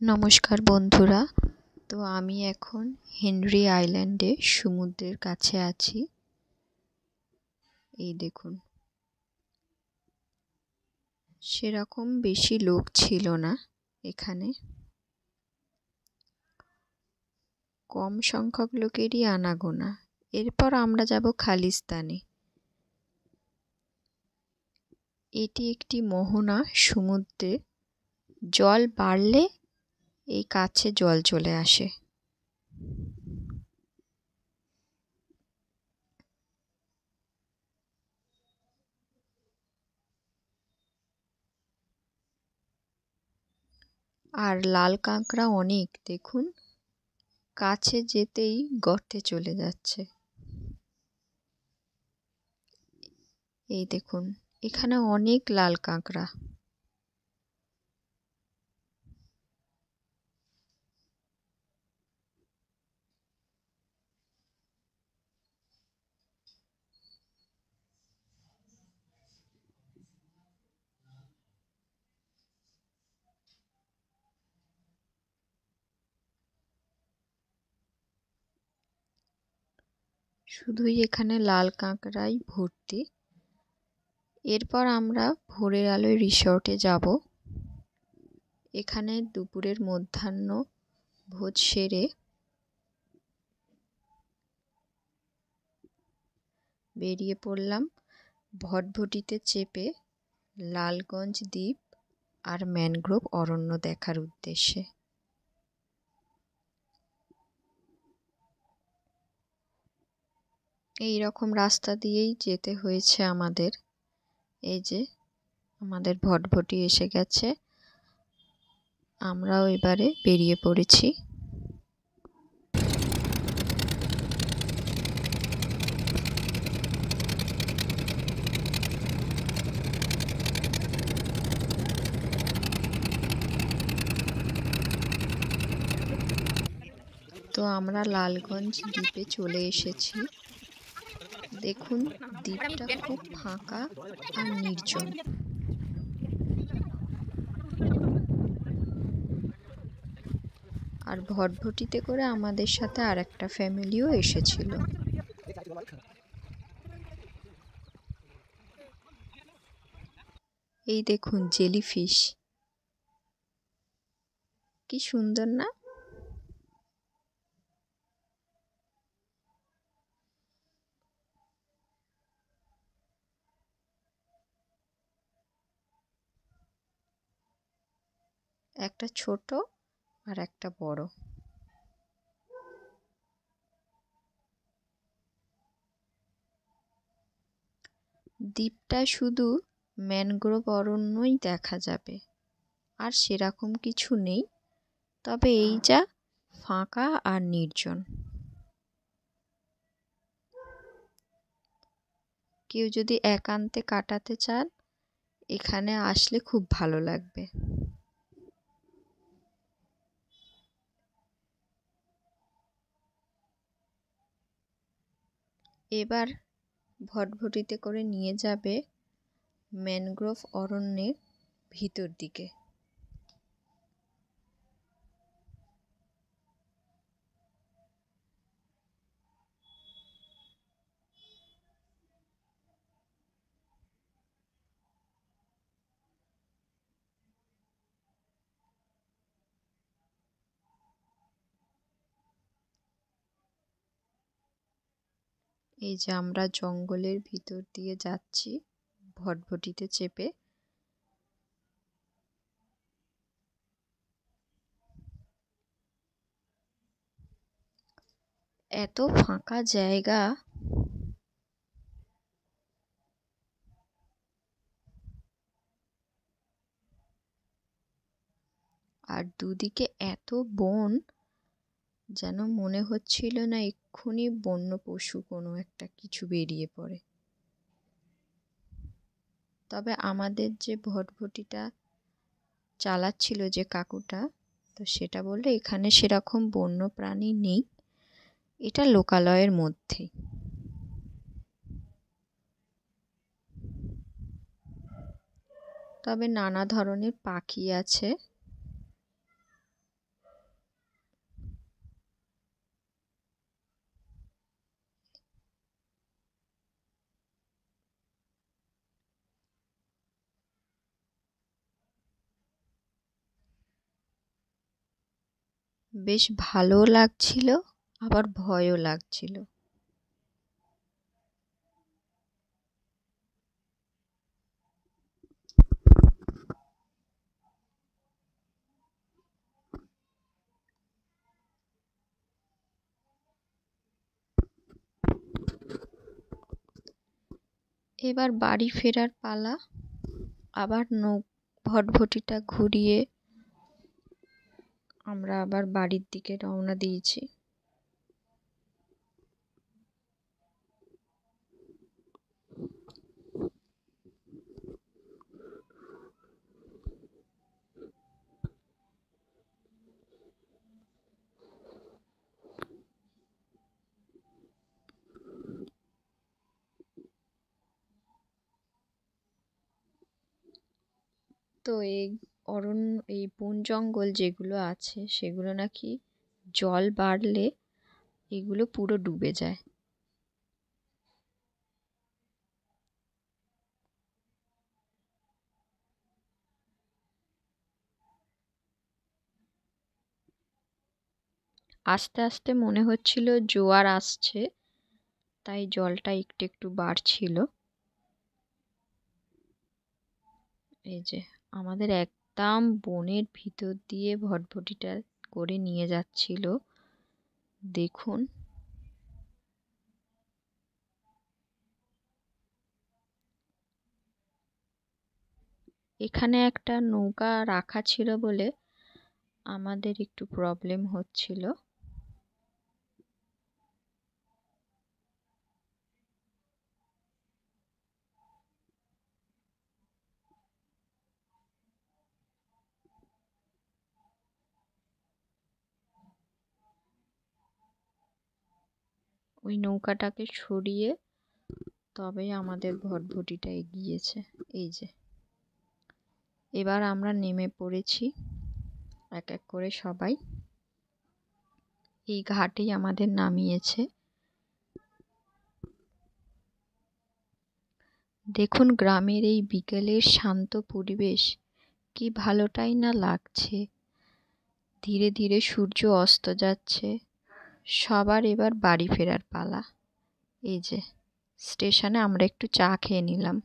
নমস্কার বন্ধুরা। তো আমি এখন হেনরি আইল্যান্ডে সমুদ্রের কাছে আছি। এই দেখুন, সেরকম বেশি লোক ছিল না এখানে, কম সংখ্যক লোকেরই আনাগোনা। এরপর আমরা যাব খালিস্তানে। এটি একটি মোহনা সমুদ্রে, জল বাড়লে এই কাছে জল চলে আসে। আর লাল কাঁকড়া অনেক, দেখুন কাছে যেতেই গর্তে চলে যাচ্ছে। এই দেখুন, এখানে অনেক লাল কাঁকড়া। শুধুই এখানে লাল কাঁকড়াই ভর্তি। এরপর আমরা ভোরের আলোয় রিসর্টে যাব। এখানে দুপুরের মধ্যাহ্ন ভোজ সেরে বেরিয়ে পড়লাম ভটভটিতে চেপে লালগঞ্জ দ্বীপ আর ম্যানগ্রোভ অরণ্য দেখার উদ্দেশ্যে। এই রকম রাস্তা দিয়েই যেতে হয়েছে আমাদের। এই যে আমাদের ভটভটি এসে গেছে, আমরাও এবারে বেরিয়ে পড়েছি। তো আমরা লালগঞ্জ দ্বীপে চলে এসেছি। দেখুন, দ্বীপটা খুব ফাঁকা আর নির্জন। আর ভটভটিতে করে আমাদের সাথে আর একটা ফ্যামিলিও এসেছিল। এই দেখুন জেলিফিশ, কি সুন্দর না? একটা ছোট আর একটা বড়। দ্বীপটা শুধু ম্যানগ্রোভ অরণ্যই দেখা যাবে, আর সেরকম কিছু নেই। তবে এই যা ফাঁকা আর নির্জন। কেউ যদি একান্তে কাটাতে চান, এখানে আসলে খুব ভালো লাগবে। এবার ভটভটিতে করে নিয়ে যাবে ম্যানগ্রোভ অরণ্যের ভিতর দিকে। এই যে আমরা জঙ্গলের ভিতর দিয়ে যাচ্ছি ভটভটিতে চেপে। এত ফাঁকা জায়গা, আর দুদিকে এত বন, যেন মনে হচ্ছিল না এক্ষুনি বন্য পশু কোনো একটা কিছু বেরিয়ে পড়ে। তবে আমাদের যে ভটভটিটা চালাচ্ছিল যে কাকুটা, তো সেটা বললে এখানে সেরকম বন্য প্রাণী নেই, এটা লোকালয়ের মধ্যেই। তবে নানা ধরনের পাখি আছে। বেশ ভালোও লাগছিল, আবার ভয়ও লাগছিল। এবার বাড়ি ফেরার পালা। আবার ভটভটিটা ঘুরিয়ে আমরা আবার বাড়ির দিকে রওনা দিয়েছি। তো এই বন জঙ্গল যেগুলো আছে সেগুলো নাকি জল বাড়লে এগুলো পুরো ডুবে যায়। আস্তে আস্তে মনে হচ্ছিল জোয়ার আসছে, তাই জলটা একটু একটু বাড়ছিল। এই যে আমাদের একদম বনের ভিতর দিয়ে ভটভটিটা করে নিয়ে যাচ্ছিল, দেখুন। এখানে একটা নৌকা রাখা ছিল বলে আমাদের একটু প্রবলেম হচ্ছিল। ওই নৌকাটাকে সরিয়ে তবে আমাদের ভটভটিটা এগিয়েছে। এই যে এবার আমরা নেমে পড়েছি এক এক করে সবাই। এই ঘাটেই আমাদের নামিয়েছে। দেখুন গ্রামের এই বিকেলের শান্ত পরিবেশ, কি ভালোটাই না লাগছে। ধীরে ধীরে সূর্য অস্ত যাচ্ছে। সবার এবার বাড়ি ফেরার পালা। এই যে স্টেশনে আমরা একটু চা খেয়ে নিলাম।